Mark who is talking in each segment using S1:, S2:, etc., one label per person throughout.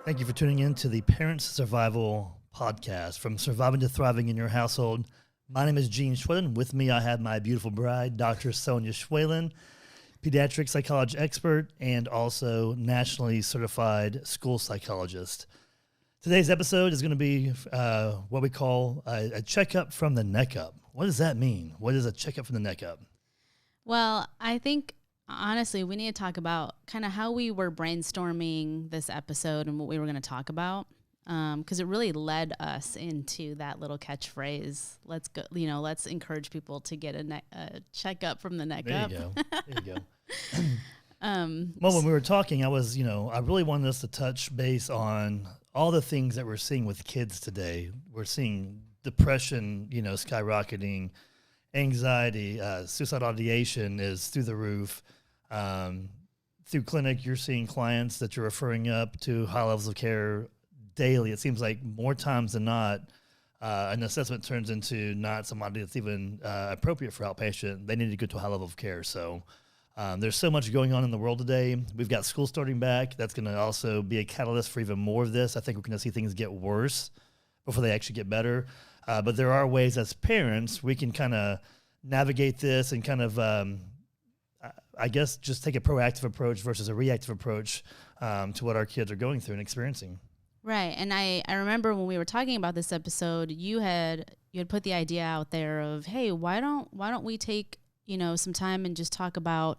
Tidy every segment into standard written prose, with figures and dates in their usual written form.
S1: Thank you for tuning in to the Parents Survival Podcast, From Surviving to Thriving in Your Household. My name is Sonia Schwalen. With me, I have my beautiful bride, Dr. Sonia Schwalen, pediatric psychology expert and also nationally certified school psychologist. Today's episode is going to be what we call a checkup from the neck up. What does that mean? What is a checkup from the neck up?
S2: Well, I think, honestly, we need to talk about kind of how we were brainstorming this episode and what we were going to talk about, because it really led us into that little catchphrase. Let's go, let's encourage people to get a checkup from the neck up.
S1: There you go. Well, when we were talking, I really wanted us to touch base on all the things that we're seeing with kids today. We're seeing depression, skyrocketing, anxiety, suicidal ideation is through the roof. Through clinic, you're seeing clients that you're referring up to high levels of care daily. It seems like more times than not, an assessment turns into not somebody that's even appropriate for outpatient. They need to go to a high level of care. So there's so much going on in the world today. We've got school starting back. That's going to also be a catalyst for even more of this. I think we're going to see things get worse before they actually get better. But there are ways as parents we can kind of navigate this and kind of, I guess, just take a proactive approach versus a reactive approach to what our kids are going through and experiencing.
S2: Right. And I remember when we were talking about this episode, you had put the idea out there of, hey, why don't we take, some time and just talk about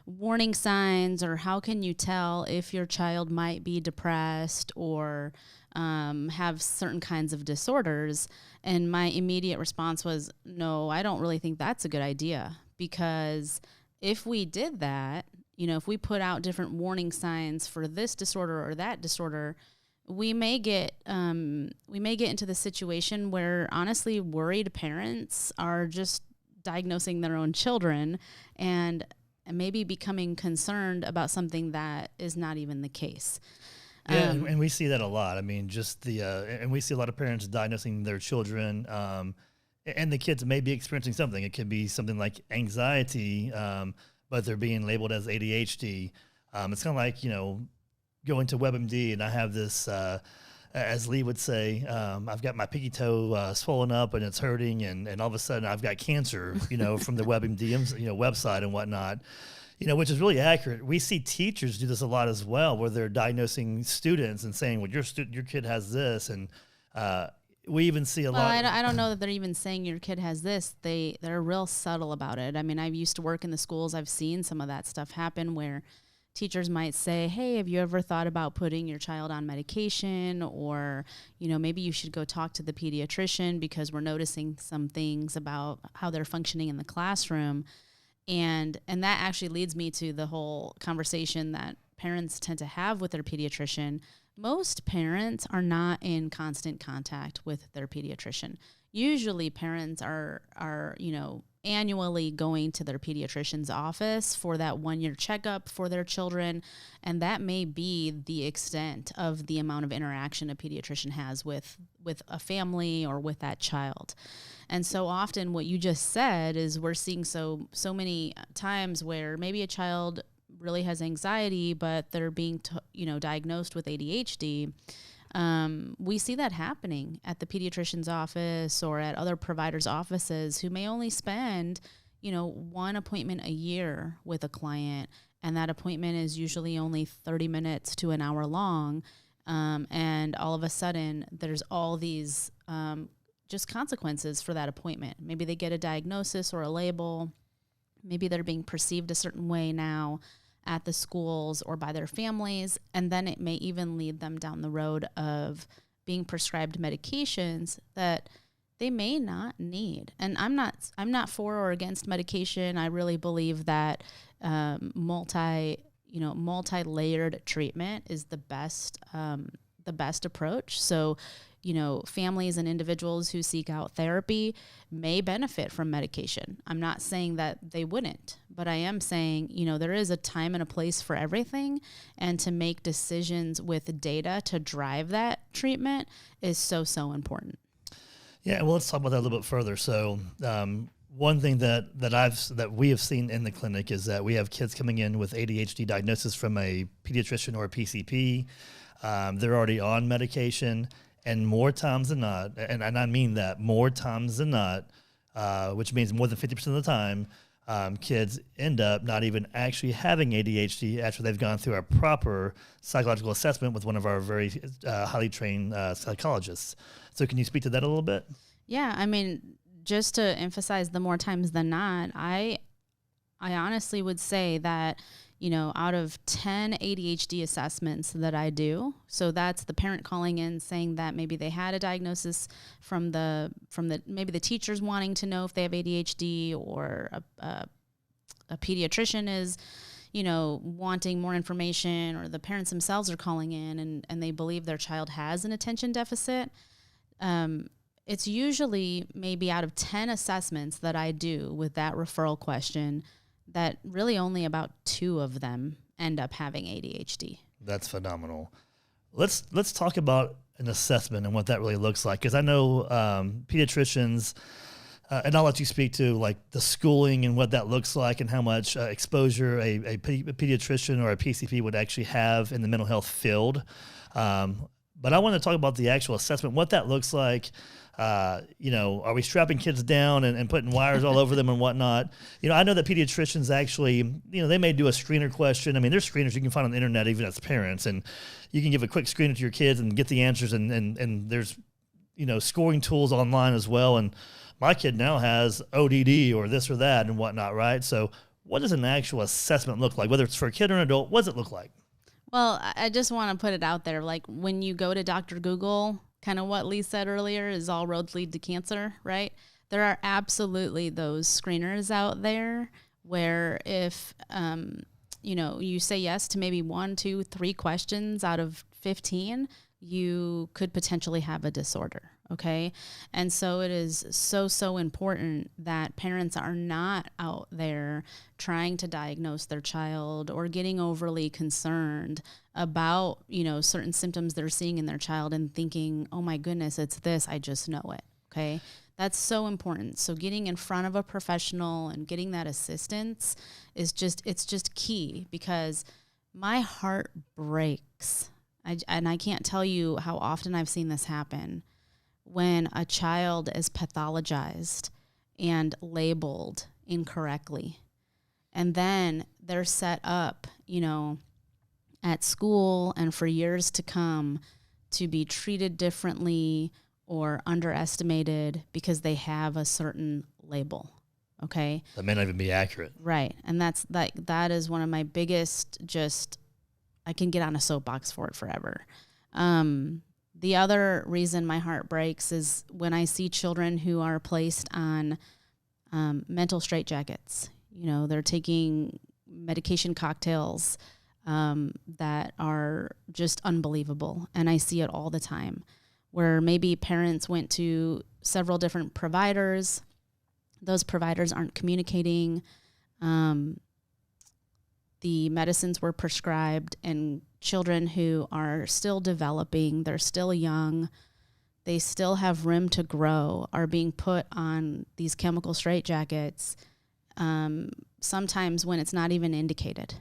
S2: warning signs, or how can you tell if your child might be depressed or have certain kinds of disorders. And my immediate response was, no, I don't really think that's a good idea, because if we did that, if we put out different warning signs for this disorder or that disorder, we may get into the situation where, honestly, worried parents are just diagnosing their own children and maybe becoming concerned about something that is not even the case.
S1: Yeah, and we see that a lot. I mean, and we see a lot of parents diagnosing their children, and the kids may be experiencing something. It could be something like anxiety, but they're being labeled as ADHD. It's kind of like, going to WebMD, and I have this, as Lee would say, I've got my pinky toe swollen up and it's hurting, and all of a sudden I've got cancer, from the WebMD, website and whatnot. Which is really accurate. We see teachers do this a lot as well, where they're diagnosing students and saying, well, your kid has this. And we even see a lot.
S2: I don't know that they're even saying your kid has this. They're real subtle about it. I mean, I used to work in the schools. I've seen some of that stuff happen where teachers might say, hey, have you ever thought about putting your child on medication? Or, maybe you should go talk to the pediatrician because we're noticing some things about how they're functioning in the classroom. And that actually leads me to the whole conversation that parents tend to have with their pediatrician. Most parents are not in constant contact with their pediatrician. Usually parents are annually going to their pediatrician's office for that 1-year checkup for their children. And that may be the extent of the amount of interaction a pediatrician has with a family or with that child. And so often what you just said is we're seeing so many times where maybe a child really has anxiety, but they're being diagnosed with ADHD. We see that happening at the pediatrician's office or at other providers' offices who may only spend, one appointment a year with a client, and that appointment is usually only 30 minutes to an hour long. And all of a sudden, there's all these just consequences for that appointment. Maybe they get a diagnosis or a label. Maybe they're being perceived a certain way now at the schools or by their families, and then it may even lead them down the road of being prescribed medications that they may not need. And I'm not for or against medication. I really believe that multi-layered treatment is the best approach. So, families and individuals who seek out therapy may benefit from medication. I'm not saying that they wouldn't, but I am saying, there is a time and a place for everything, and to make decisions with data to drive that treatment is so important.
S1: Yeah, well, let's talk about that a little bit further. So, one thing that we have seen in the clinic is that we have kids coming in with ADHD diagnosis from a pediatrician or a PCP. They're already on medication, and more times than not, and I mean that, more times than not, which means more than 50% of the time, kids end up not even actually having ADHD after they've gone through a proper psychological assessment with one of our very highly trained psychologists. So can you speak to that a little bit?
S2: Yeah, I mean, just to emphasize, the more times than not, I honestly would say that, out of 10 ADHD assessments that I do, so that's the parent calling in saying that maybe they had a diagnosis from the maybe the teacher's wanting to know if they have ADHD, or a pediatrician is, wanting more information, or the parents themselves are calling in and they believe their child has an attention deficit. It's usually maybe out of 10 assessments that I do with that referral question, that really only about 2 of them end up having ADHD.
S1: That's phenomenal. Let's talk about an assessment and what that really looks like, because I know pediatricians, and I'll let you speak to like the schooling and what that looks like and how much exposure a pediatrician or a PCP would actually have in the mental health field. But I want to talk about the actual assessment, what that looks like. Are we strapping kids down and putting wires all over them and whatnot? I know that pediatricians actually, they may do a screener question. I mean, there's screeners you can find on the internet, even as parents, and you can give a quick screener to your kids and get the answers. And there's, scoring tools online as well. And my kid now has ODD or this or that and whatnot, right? So what does an actual assessment look like? Whether it's for a kid or an adult, what does it look like?
S2: Well, I just want to put it out there. Like when you go to Dr. Google, kind of what Lee said earlier is all roads lead to cancer, right? There are absolutely those screeners out there where if, you say yes to maybe 1, 2, 3 questions out of 15, you could potentially have a disorder. Okay. And so it is so important that parents are not out there trying to diagnose their child or getting overly concerned about, certain symptoms they're seeing in their child and thinking, oh my goodness, it's this, I just know it. Okay. That's so important. So getting in front of a professional and getting that assistance is just key, because my heart breaks. And I can't tell you how often I've seen this happen. When a child is pathologized and labeled incorrectly, and then they're set up, at school and for years to come to be treated differently or underestimated because they have a certain label. Okay.
S1: That may not even be accurate.
S2: Right. And that is one of my biggest, I can get on a soapbox for it forever. The other reason my heart breaks is when I see children who are placed on mental straitjackets. They're taking medication cocktails that are just unbelievable. And I see it all the time, where maybe parents went to several different providers. Those providers aren't communicating. The medicines were prescribed, and children who are still developing, they're still young, they still have room to grow, are being put on these chemical straitjackets, sometimes when it's not even indicated.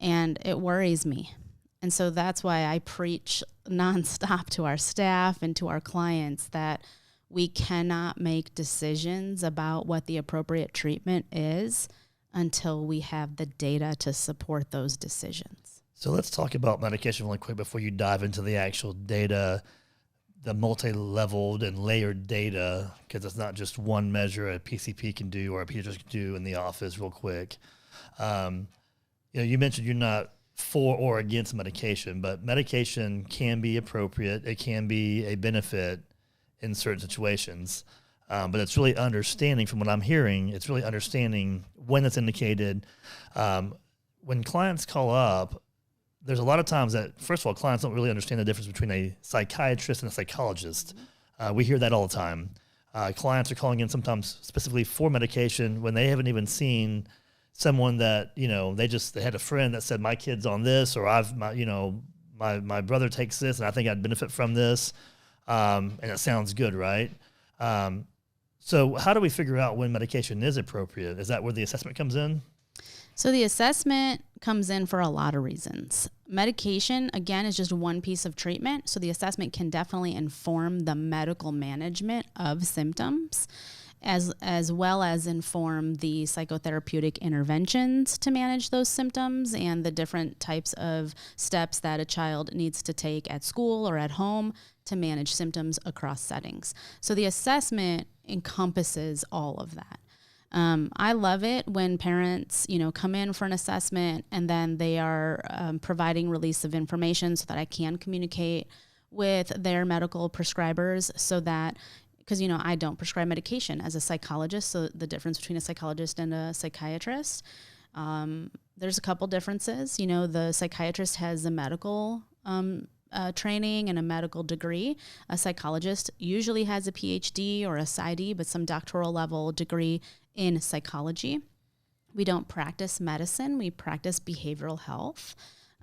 S2: And it worries me. And so that's why I preach nonstop to our staff and to our clients that we cannot make decisions about what the appropriate treatment is until we have the data to support those decisions.
S1: So let's talk about medication really quick before you dive into the actual data, the multi-leveled and layered data, because it's not just one measure a PCP can do or a pediatrician can do in the office real quick. You mentioned you're not for or against medication, but medication can be appropriate. It can be a benefit in certain situations. But it's really understanding, from what I'm hearing, it's really understanding when it's indicated. When clients call up, there's a lot of times that, first of all, clients don't really understand the difference between a psychiatrist and a psychologist. We hear that all the time. Clients are calling in sometimes specifically for medication when they haven't even seen someone that, they had a friend that said, my kid's on this, or my brother takes this and I think I'd benefit from this. And it sounds good, right? So how do we figure out when medication is appropriate? Is that where the assessment comes in?
S2: So the assessment comes in for a lot of reasons. medication, again, is just one piece of treatment. So the assessment can definitely inform the medical management of symptoms, as well as inform the psychotherapeutic interventions to manage those symptoms and the different types of steps that a child needs to take at school or at home to manage symptoms across settings. So the assessment encompasses all of that. I love it when parents, come in for an assessment and then they are providing release of information so that I can communicate with their medical prescribers so that, because, I don't prescribe medication as a psychologist. So the difference between a psychologist and a psychiatrist, there's a couple differences. The psychiatrist has a medical training and a medical degree. A psychologist usually has a PhD or a PsyD, but some doctoral level degree in psychology. We don't practice medicine. We practice behavioral health.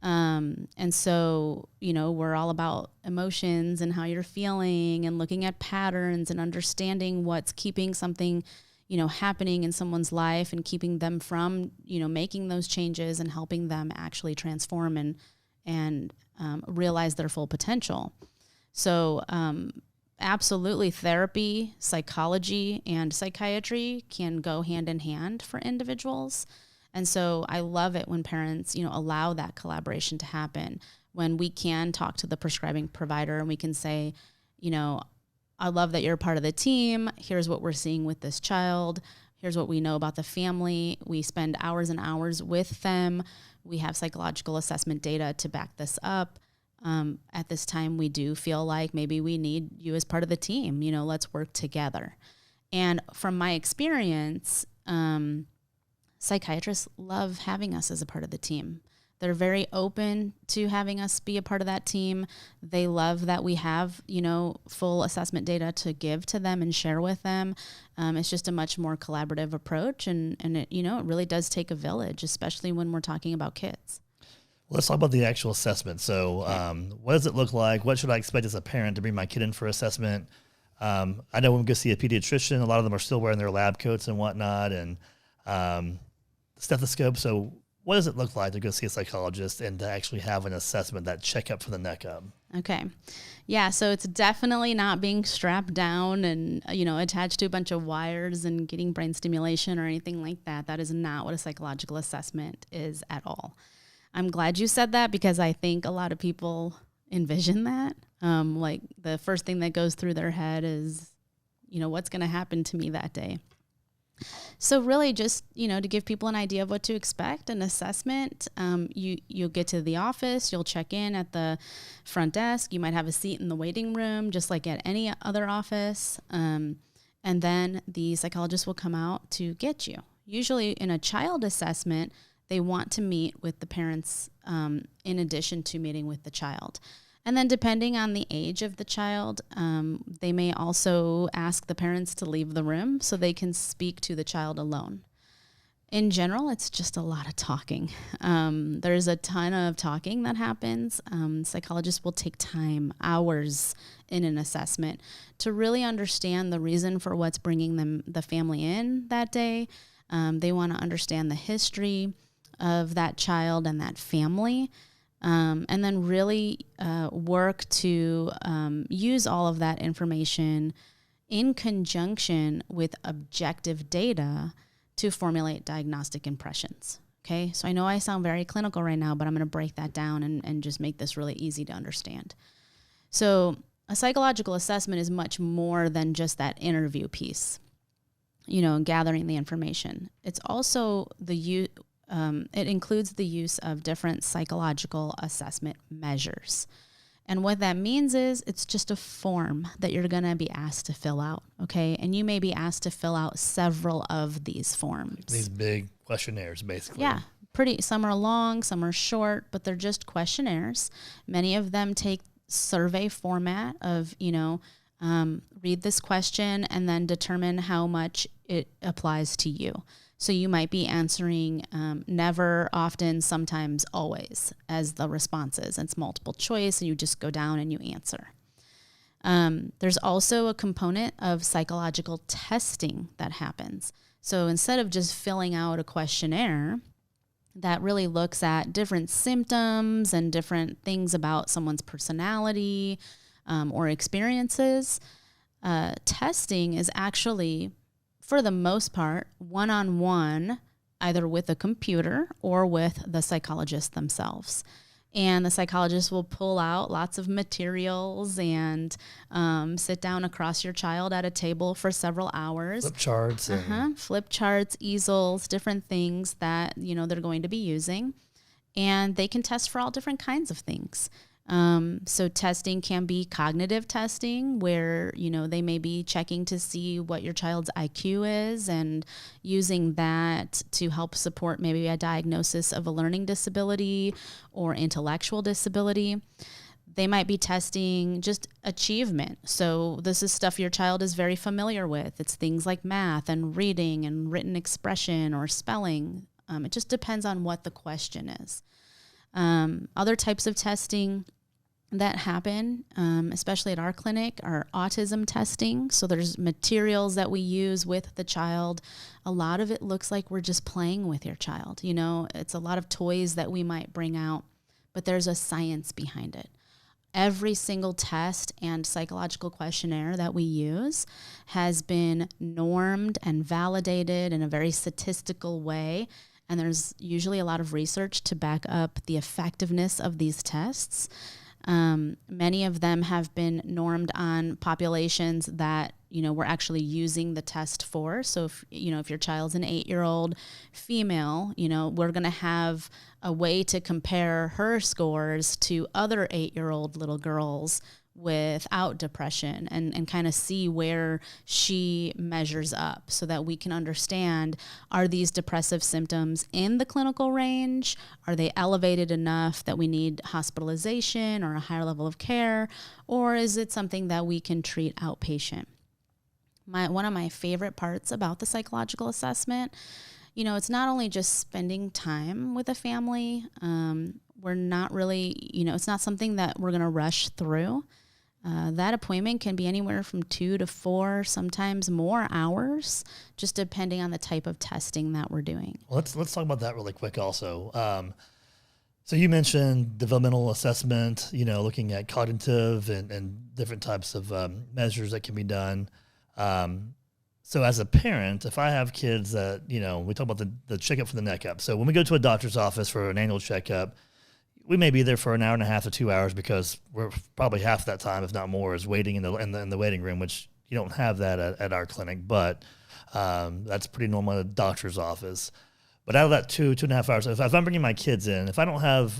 S2: And so, we're all about emotions and how you're feeling and looking at patterns and understanding what's keeping something, happening in someone's life and keeping them from, making those changes and helping them actually transform and realize their full potential. So, absolutely, therapy, psychology, and psychiatry can go hand in hand for individuals. And so I love it when parents, allow that collaboration to happen, when we can talk to the prescribing provider and we can say, I love that you're part of the team. Here's what we're seeing with this child. Here's what we know about the family. We spend hours and hours with them. We have psychological assessment data to back this up. At this time, we do feel like maybe we need you as part of the team. Let's work together. And from my experience, psychiatrists love having us as a part of the team. They're very open to having us be a part of that team. They love that we have, full assessment data to give to them and share with them. It's just a much more collaborative approach. And it, it really does take a village, especially when we're talking about kids.
S1: Let's talk about the actual assessment. So what does it look like? What should I expect as a parent to bring my kid in for assessment? I know when we go see a pediatrician, a lot of them are still wearing their lab coats and whatnot and stethoscope. So what does it look like to go see a psychologist and to actually have an assessment, that checkup for the neck up?
S2: Okay. Yeah, so it's definitely not being strapped down and, attached to a bunch of wires and getting brain stimulation or anything like that. That is not what a psychological assessment is at all. I'm glad you said that because I think a lot of people envision that. Like the first thing that goes through their head is, what's going to happen to me that day. So really just, to give people an idea of what to expect, an assessment, you'll get to the office, you'll check in at the front desk, you might have a seat in the waiting room, just like at any other office. And then the psychologist will come out to get you. Usually in a child assessment, they want to meet with the parents in addition to meeting with the child. And then depending on the age of the child, they may also ask the parents to leave the room so they can speak to the child alone. In general, it's just a lot of talking. There's a ton of talking that happens. Psychologists will take time, hours in an assessment to really understand the reason for what's bringing the family in that day. They want to understand the history of that child and that family, and then really work to use all of that information in conjunction with objective data to formulate diagnostic impressions. Okay, so I know I sound very clinical right now, but I'm going to break that down and just make this really easy to understand. So a psychological assessment is much more than just that interview piece, gathering the information. It's also it includes the use of different psychological assessment measures. And what that means is it's just a form that you're going to be asked to fill out, okay? And you may be asked to fill out several of these forms.
S1: These big questionnaires, basically.
S2: Yeah, some are long, some are short, but they're just questionnaires. Many of them take survey format of, read this question and then determine how much it applies to you. So you might be answering never, often, sometimes, always as the responses. It's multiple choice, and you just go down and you answer. There's also a component of psychological testing that happens. So instead of just filling out a questionnaire, that really looks at different symptoms and different things about someone's personality or experiences. Testing is actually, for the most part, one-on-one, either with a computer or with the psychologist themselves. And the psychologist will pull out lots of materials and sit down across your child at a table for several hours.
S1: Flip charts.
S2: Flip charts, easels, different things that, they're going to be using. And they can test for all different kinds of things. So testing can be cognitive testing where, they may be checking to see what your child's IQ is and using that to help support maybe a diagnosis of a learning disability or intellectual disability. They might be testing just achievement. So this is stuff your child is very familiar with. It's things like math and reading and written expression or spelling. It just depends on what the question is. Other types of testing that happen, especially at our clinic, are autism testing. So there's materials that we use with the child. A lot of it looks like we're just playing with your child. It's a lot of toys that we might bring out, but there's a science behind it. Every single test and psychological questionnaire that we use has been normed and validated in a very statistical way. And there's usually a lot of research to back up the effectiveness of these tests. Many of them have been normed on populations that, we're actually using the test for. So if your child's an 8-year-old female, we're going to have a way to compare her scores to other 8-year-old little girls without depression and kind of see where she measures up so that we can understand, are these depressive symptoms in the clinical range? Are they elevated enough that we need hospitalization or a higher level of care? Or is it something that we can treat outpatient? One of my favorite parts about the psychological assessment, it's not only just spending time with a family. We're not really, it's not something that we're going to rush through. That appointment can be anywhere from 2 to 4, sometimes more hours, just depending on the type of testing that we're doing.
S1: Well, let's talk about that really quick also. So you mentioned developmental assessment, looking at cognitive and different types of measures that can be done. So as a parent, if I have kids that, we talk about the checkup from the neck up. So when we go to a doctor's office for an annual checkup, we may be there for an hour and a half to 2 hours because we're probably half that time, if not more, is waiting in the waiting room, which you don't have that at our clinic, but that's pretty normal at a doctor's office. But out of that 2.5 hours, if I'm bringing my kids in, if I don't have,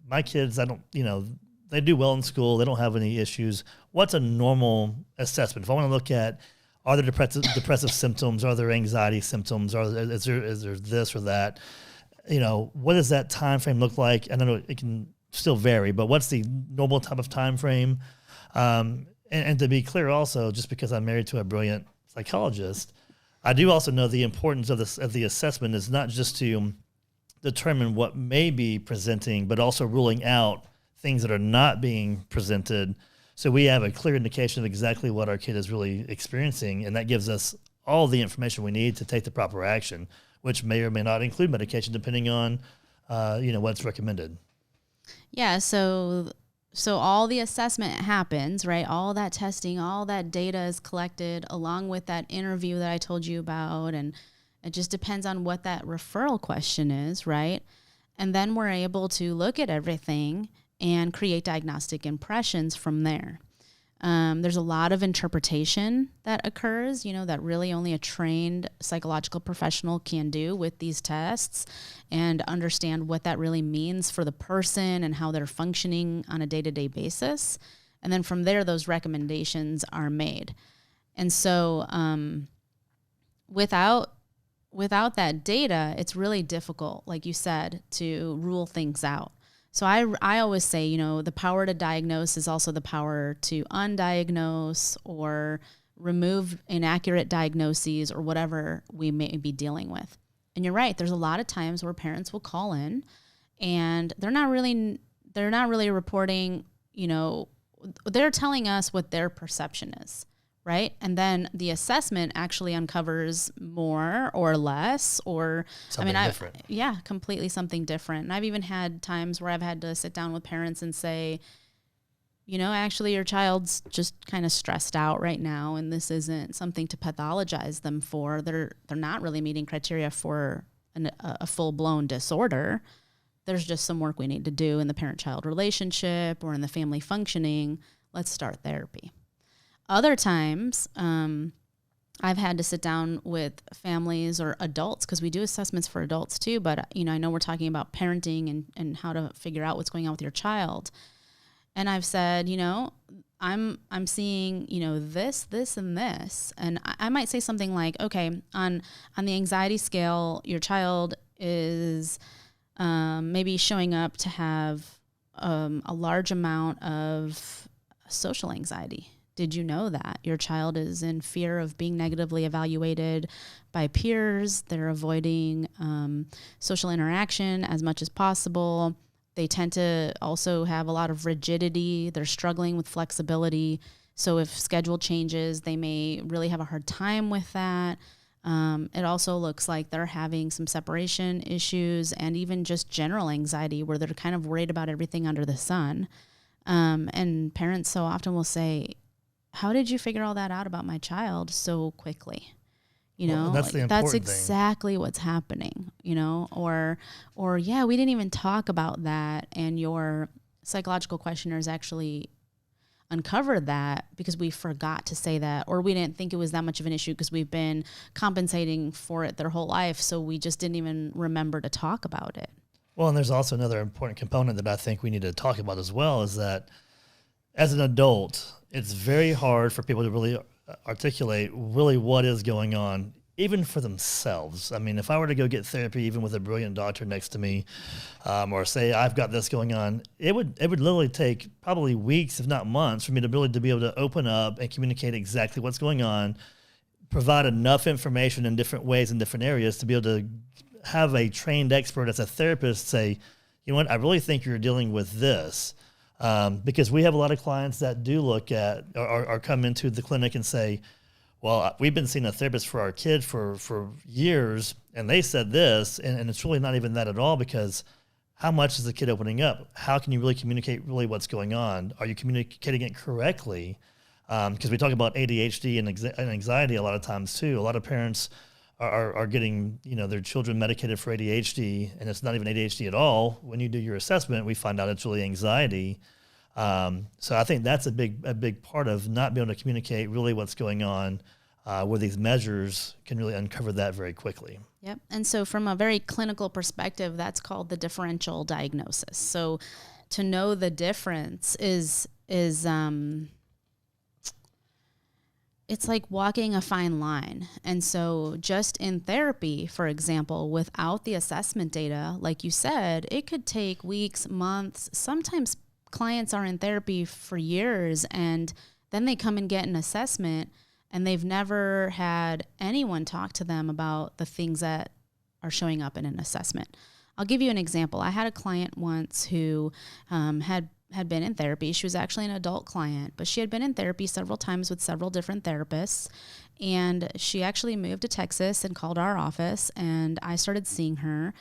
S1: my kids, they do well in school, they don't have any issues. What's a normal assessment? If I want to look at, are there depressive symptoms? Are there anxiety symptoms? Is there this or that? What does that time frame look like? I don't know, it can still vary, but what's the normal type of time frame? And to be clear also, just because I'm married to a brilliant psychologist, I do also know the importance of the assessment is not just to determine what may be presenting, but also ruling out things that are not being presented. So we have a clear indication of exactly what our kid is really experiencing, and that gives us all the information we need to take the proper action, which may or may not include medication depending on, what's recommended.
S2: Yeah, so all the assessment happens, right? All that testing, all that data is collected along with that interview that I told you about, and it just depends on what that referral question is, right? And then we're able to look at everything and create diagnostic impressions from there. There's a lot of interpretation that occurs, that really only a trained psychological professional can do with these tests and understand what that really means for the person and how they're functioning on a day-to-day basis. And then from there, those recommendations are made. And so without that data, it's really difficult, like you said, to rule things out. So I always say, the power to diagnose is also the power to undiagnose or remove inaccurate diagnoses or whatever we may be dealing with. And you're right, there's a lot of times where parents will call in and they're not really reporting, they're telling us what their perception is, right? And then the assessment actually uncovers more or less, or
S1: Something different.
S2: Yeah, completely something different. And I've even had times where I've had to sit down with parents and say, actually your child's just kind of stressed out right now, and this isn't something to pathologize them for. They're not really meeting criteria for a full-blown disorder. There's just some work we need to do in the parent-child relationship or in the family functioning. Let's start therapy. Other times, I've had to sit down with families or adults, because we do assessments for adults too, but I know we're talking about parenting and how to figure out what's going on with your child. And I've said, I'm seeing, this, and this. And I might say something like, okay, on the anxiety scale, your child is maybe showing up to have a large amount of social anxiety. Did you know that your child is in fear of being negatively evaluated by peers? They're avoiding social interaction as much as possible. They tend to also have a lot of rigidity. They're struggling with flexibility. So if schedule changes, they may really have a hard time with that. It also looks like they're having some separation issues and even just general anxiety, where they're kind of worried about everything under the sun. And parents so often will say, how did you figure all that out about my child so quickly? That's exactly what's happening, or yeah, we didn't even talk about that. And your psychological questionnaires actually uncovered that because we forgot to say that, or we didn't think it was that much of an issue because we've been compensating for it their whole life. So we just didn't even remember to talk about it.
S1: Well, and there's also another important component that I think we need to talk about as well, is that as an adult, it's very hard for people to really articulate really what is going on, even for themselves. I mean, if I were to go get therapy, even with a brilliant doctor next to me, or say I've got this going on, it would literally take probably weeks, if not months, for me to really to be able to open up and communicate exactly what's going on, provide enough information in different ways in different areas to be able to have a trained expert as a therapist say, you know what, I really think you're dealing with this. Because we have a lot of clients that do look at or come into the clinic and say, well, we've been seeing a therapist for our kid for years, and they said this, and it's really not even that at all, because how much is the kid opening up? How can you really communicate really what's going on? Are you communicating it correctly? Because we talk about ADHD and anxiety a lot of times too. A lot of parents are getting their children medicated for ADHD, and it's not even ADHD at all. When you do your assessment, we find out it's really anxiety. So I think that's a big part of not being able to communicate really what's going on, where these measures can really uncover that very quickly.
S2: Yep. And so from a very clinical perspective, that's called the differential diagnosis. So to know the difference is it's like walking a fine line. And so just in therapy, for example, without the assessment data, like you said, it could take weeks, months. Sometimes clients are in therapy for years, and then they come and get an assessment, and they've never had anyone talk to them about the things that are showing up in an assessment. I'll give you an example. I had a client once who had been in therapy. She was actually an adult client, but she had been in therapy several times with several different therapists. And she actually moved to Texas and called our office, and I started seeing her.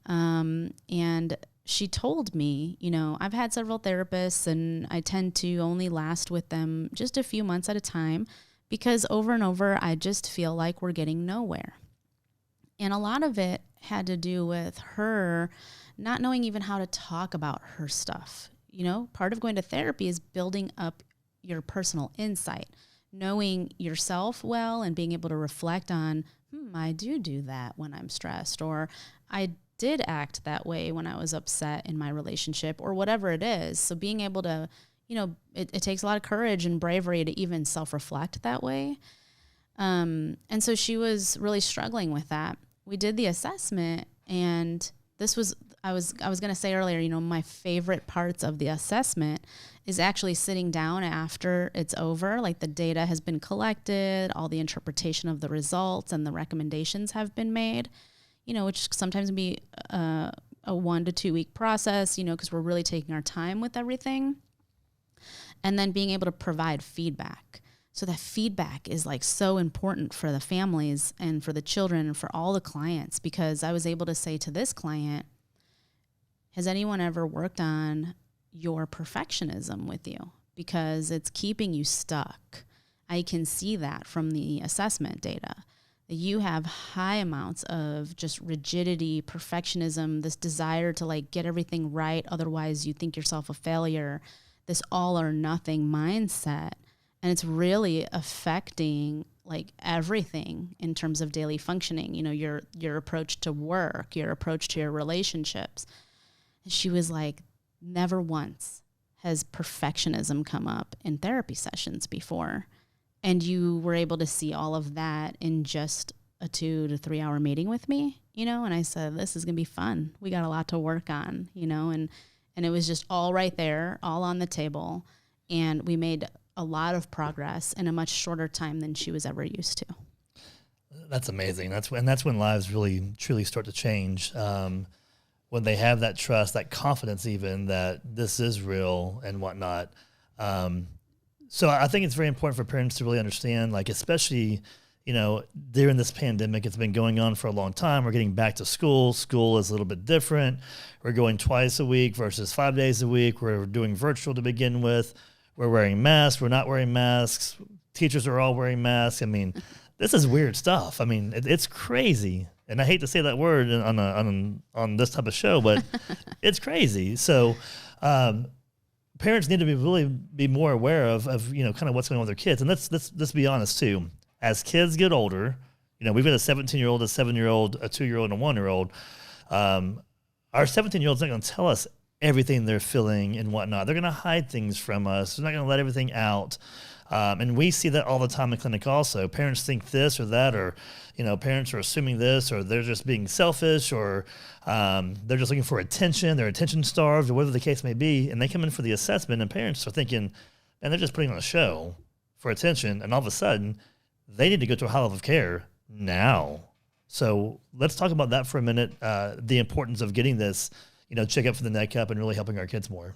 S2: And she told me, I've had several therapists, and I tend to only last with them just a few months at a time, because over and over, I just feel like we're getting nowhere. And a lot of it had to do with her not knowing even how to talk about her stuff. Part of going to therapy is building up your personal insight, knowing yourself well and being able to reflect on, I do that when I'm stressed, or I did act that way when I was upset in my relationship, or whatever it is. So being able to, it takes a lot of courage and bravery to even self-reflect that way. And so she was really struggling with that. We did the assessment, and this was, I was going to say earlier, my favorite parts of the assessment is actually sitting down after it's over, like the data has been collected, all the interpretation of the results and the recommendations have been made, which sometimes can be a 1 to 2 week process, because we're really taking our time with everything. And then being able to provide feedback. So that feedback is like so important for the families and for the children and for all the clients, because I was able to say to this client, has anyone ever worked on your perfectionism with you? Because it's keeping you stuck. I can see that from the assessment data. You have high amounts of just rigidity, perfectionism, this desire to like get everything right, otherwise you think yourself a failure, this all or nothing mindset. And it's really affecting like everything in terms of daily functioning, you know, your approach to work, your approach to your relationships. And she was like, never once has perfectionism come up in therapy sessions before. And you were able to see all of that in just a 2 to 3 hour meeting with me, you know? And I said, this is going to be fun. We got a lot to work on, you know? And it was just all right there, all on the table. And we made a lot of progress in a much shorter time than she was ever used to.
S1: That's amazing. That's when lives really, truly start to change. When they have that trust, that confidence even that this is real and whatnot. So I think it's very important for parents to really understand, like, especially, you know, during this pandemic, it's been going on for a long time. We're getting back to school. School is a little bit different. We're going twice a week versus 5 days a week. We're doing virtual to begin with. We're wearing masks. We're not wearing masks. Teachers are all wearing masks. I mean, this is weird stuff. I mean, it's crazy. And I hate to say that word on this type of show, but it's crazy. So parents need to be more aware of you know, kind of what's going on with their kids. And let's be honest too. As kids get older, you know, we've got a 17-year-old, a 7-year-old, a 2-year-old, and a 1-year-old. Our 17-year-old's not going to tell us everything they're feeling and whatnot. They're going to hide things from us. They're not going to let everything out. And we see that all the time in clinic also. Parents think this or that, or, you know, parents are assuming this, or they're just being selfish, or they're just looking for attention. They're attention starved, or whatever the case may be. And they come in for the assessment, and parents are thinking, and they're just putting on a show for attention. And all of a sudden, they need to go to a high level of care now. So let's talk about that for a minute, the importance of getting this, you know, check up for the neck up and really helping our kids more.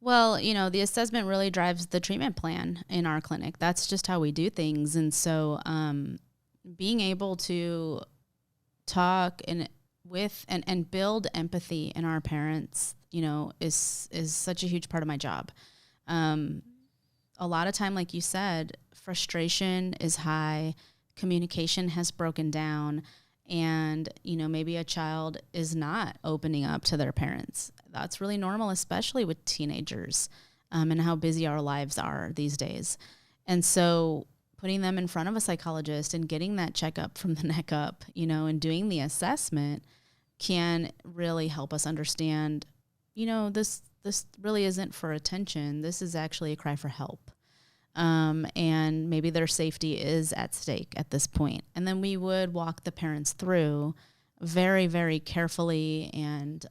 S2: Well, you know, the assessment really drives the treatment plan in our clinic. That's just how we do things. And so being able to talk with build empathy in our parents, you know, is such a huge part of my job. A lot of time, like you said, frustration is high, communication has broken down, and, you know, maybe a child is not opening up to their parents. That's really normal, especially with teenagers, and how busy our lives are these days. And so putting them in front of a psychologist and getting that checkup from the neck up, you know, and doing the assessment can really help us understand, you know, this really isn't for attention. This is actually a cry for help. And maybe their safety is at stake at this point. And then we would walk the parents through very, very carefully and,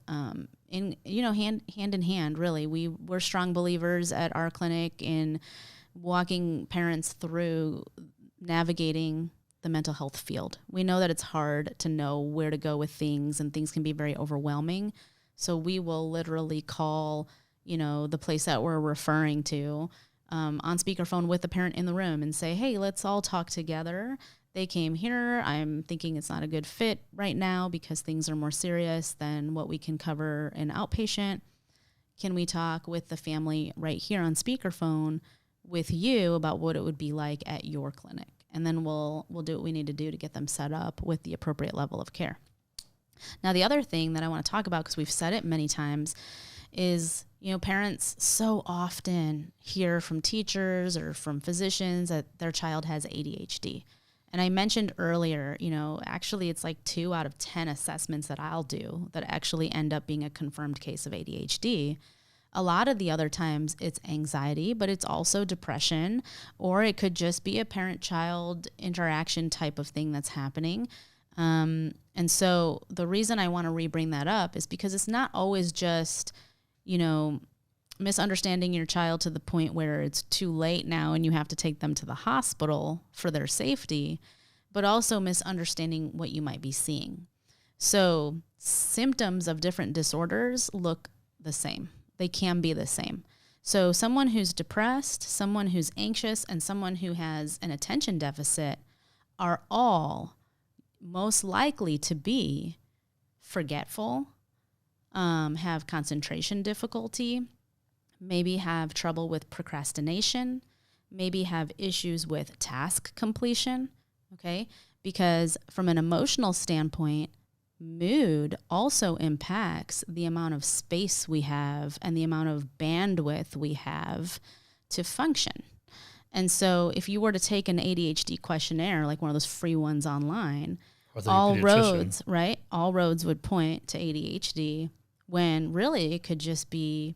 S2: hand in hand, really. We're strong believers at our clinic in walking parents through navigating the mental health field. We know that it's hard to know where to go with things, and things can be very overwhelming. So we will literally call, you know, the place that we're referring to on speakerphone with the parent in the room and say, hey, let's all talk together. They came here. I'm thinking it's not a good fit right now because things are more serious than what we can cover in outpatient. Can we talk with the family right here on speakerphone with you about what it would be like at your clinic? And then we'll do what we need to do to get them set up with the appropriate level of care. Now, the other thing that I want to talk about, because we've said it many times, is, you know, parents so often hear from teachers or from physicians that their child has ADHD. And I mentioned earlier, you know, actually it's like 2 out of 10 assessments that I'll do that actually end up being a confirmed case of ADHD. A lot of the other times it's anxiety, but it's also depression, or it could just be a parent-child interaction type of thing that's happening. And so the reason I want to re-bring that up is because it's not always just, you know, misunderstanding your child to the point where it's too late now and you have to take them to the hospital for their safety, but also misunderstanding what you might be seeing. So symptoms of different disorders look the same. They can be the same. So someone who's depressed, someone who's anxious, and someone who has an attention deficit are all most likely to be forgetful, have concentration difficulty, maybe have trouble with procrastination, maybe have issues with task completion, okay? Because from an emotional standpoint, mood also impacts the amount of space we have and the amount of bandwidth we have to function. And so if you were to take an ADHD questionnaire, like one of those free ones online, all roads would point to ADHD, when really it could just be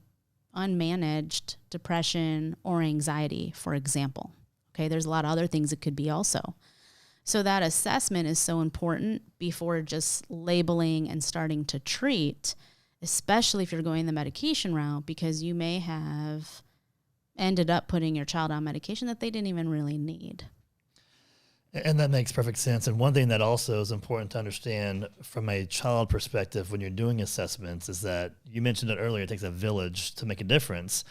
S2: unmanaged depression or anxiety, for example. Okay, there's a lot of other things it could be also. So that assessment is so important before just labeling and starting to treat, especially if you're going the medication route, because you may have ended up putting your child on medication that they didn't even really need.
S1: And that makes perfect sense. And one thing that also is important to understand from a child perspective when you're doing assessments is that you mentioned it earlier, it takes a village to make a difference.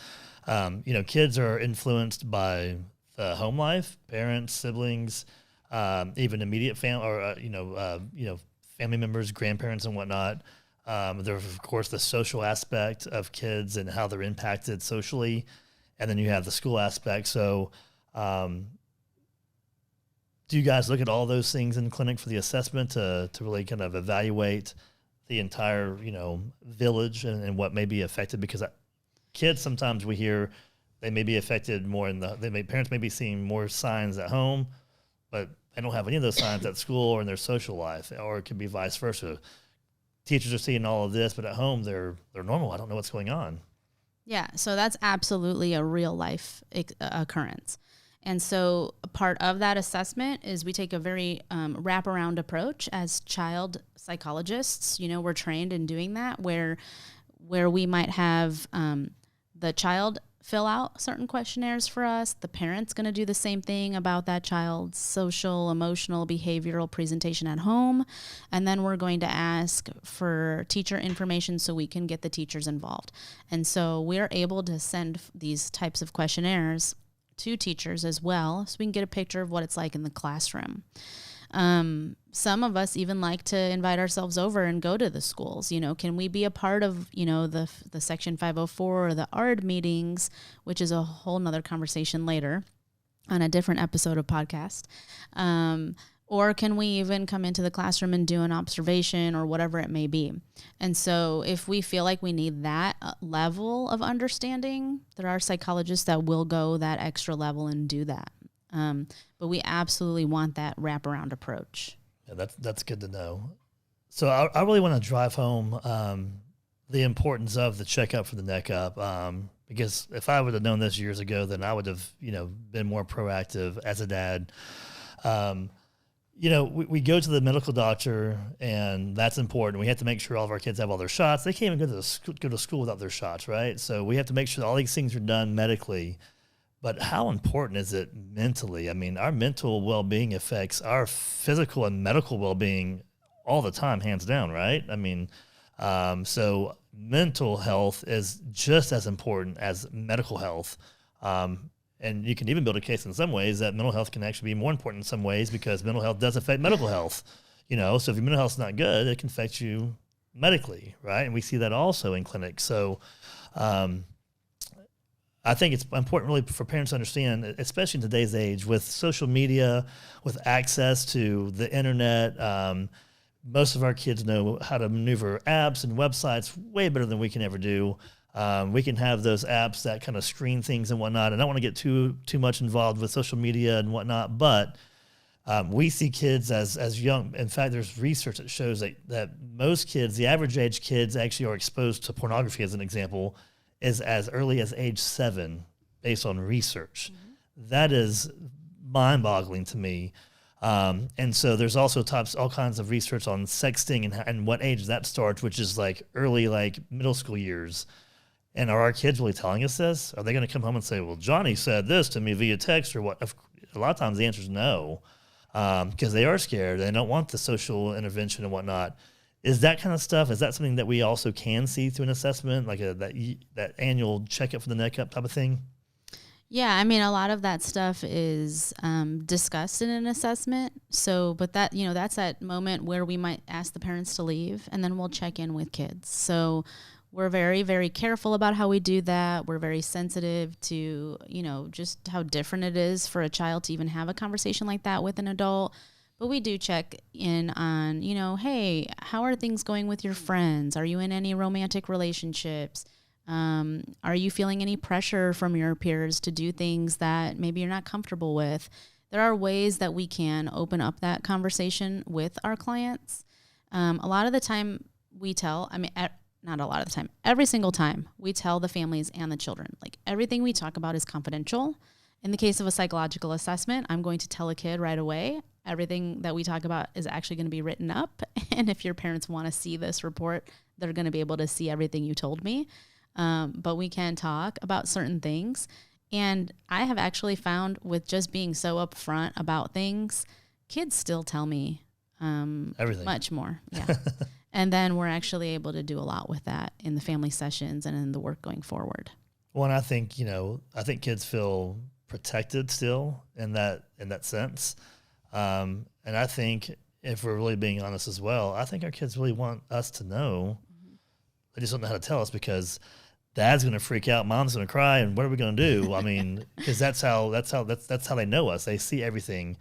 S1: Kids are influenced by the home life, parents, siblings, even immediate family or, family members, grandparents and whatnot. There's, of course, the social aspect of kids and how they're impacted socially. And then you have the school aspect. So, do you guys look at all those things in clinic for the assessment to really kind of evaluate the entire, village and what may be affected? Because kids, sometimes we hear they may be affected more parents may be seeing more signs at home, but they don't have any of those signs at school or in their social life, or it could be vice versa. Teachers are seeing all of this, but at home they're normal. I don't know what's going on.
S2: Yeah, so that's absolutely a real life occurrence. And so a part of that assessment is we take a very wraparound approach as child psychologists. We're trained in doing that where we might have the child fill out certain questionnaires for us. The parent's going to do the same thing about that child's social, emotional, behavioral presentation at home. And then we're going to ask for teacher information so we can get the teachers involved. And so we're able to send these types of questionnaires to teachers as well, so we can get a picture of what it's like in the classroom. Some of us even like to invite ourselves over and go to the schools. Can we be a part of, the Section 504 or the ARD meetings, which is a whole nother conversation later on a different episode of podcast. Or can we even come into the classroom and do an observation or whatever it may be? And so if we feel like we need that level of understanding, there are psychologists that will go that extra level and do that. But we absolutely want that wraparound approach.
S1: Yeah, that's good to know. So I really want to drive home the importance of the checkup for the neck up, because if I would have known this years ago, then I would have been more proactive as a dad. We go to the medical doctor, and that's important. We have to make sure all of our kids have all their shots. They can't even go to school without their shots, right? So we have to make sure that all these things are done medically. But how important is it mentally? I mean, our mental well-being affects our physical and medical well-being all the time, hands down, right? I mean, so mental health is just as important as medical health. And you can even build a case in some ways that mental health can actually be more important in some ways, because mental health does affect medical health. So if your mental health's not good, it can affect you medically, right? And we see that also in clinics. So I think it's important really for parents to understand, especially in today's age with social media, with access to the internet. Most of our kids know how to maneuver apps and websites way better than we can ever do. We can have those apps that kind of screen things and whatnot. And I don't want to get too much involved with social media and whatnot, but we see kids as young. In fact, there's research that shows that most kids, the average age kids, actually are exposed to pornography, as an example, is as early as age 7, based on research. Mm-hmm. That is mind-boggling to me. And so there's also all kinds of research on sexting and what age that starts, which is like early, like middle school years. And are our kids really telling us this? Are they going to come home and say, well, Johnny said this to me via text or what? A lot of times the answer is no, because they are scared. They don't want the social intervention and whatnot. Is that kind of stuff, is that something that we also can see through an assessment, like that annual checkup for the neck up type of thing?
S2: Yeah, I mean, a lot of that stuff is discussed in an assessment. So, but that, that's that moment where we might ask the parents to leave, and then we'll check in with kids. So we're very, very careful about how we do that. We're very sensitive to, just how different it is for a child to even have a conversation like that with an adult. But we do check in on, hey, how are things going with your friends? Are you in any romantic relationships? Are you feeling any pressure from your peers to do things that maybe you're not comfortable with? There are ways that we can open up that conversation with our clients. A lot of the time we tell, not a lot of the time, every single time we tell the families and the children, like everything we talk about is confidential. In the case of a psychological assessment, I'm going to tell a kid right away, everything that we talk about is actually going to be written up. And if your parents want to see this report, they're going to be able to see everything you told me. But we can talk about certain things. And I have actually found with just being so upfront about things, kids still tell me
S1: everything.
S2: Much more. Yeah. And then we're actually able to do a lot with that in the family sessions and in the work going forward.
S1: Well, and I think, kids feel protected still in that sense. And I think if we're really being honest as well, I think our kids really want us to know. They just don't know how to tell us because dad's going to freak out, mom's going to cry, and what are we going to do? I mean, because that's how they know us. They see everything.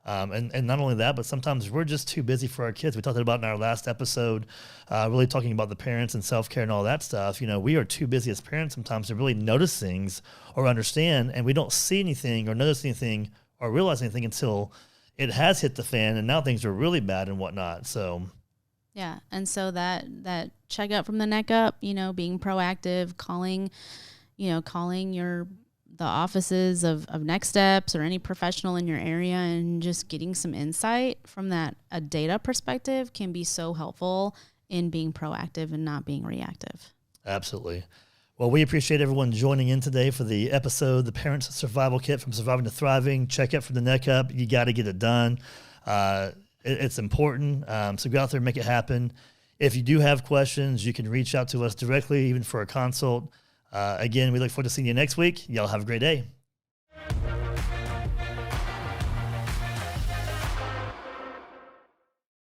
S1: And not only that, but sometimes we're just too busy for our kids. We talked about in our last episode, really talking about the parents and self-care and all that stuff. We are too busy as parents sometimes to really notice things or understand, and we don't see anything or notice anything or realize anything until it has hit the fan, and now things are really bad and whatnot. So,
S2: yeah, and so that checkup from the neck up, being proactive, calling the offices of NextSTEPS or any professional in your area, and just getting some insight from a data perspective can be so helpful in being proactive and not being reactive. Absolutely.
S1: Well, we appreciate everyone joining in today for the episode, The Parents Survival Kit from Surviving to Thriving. Check up for the neck up. You got to get it done. It's important. So go out there and make it happen. If you do have questions, you can reach out to us directly, even for a consult. Again, we look forward to seeing you next week. Y'all have a great day.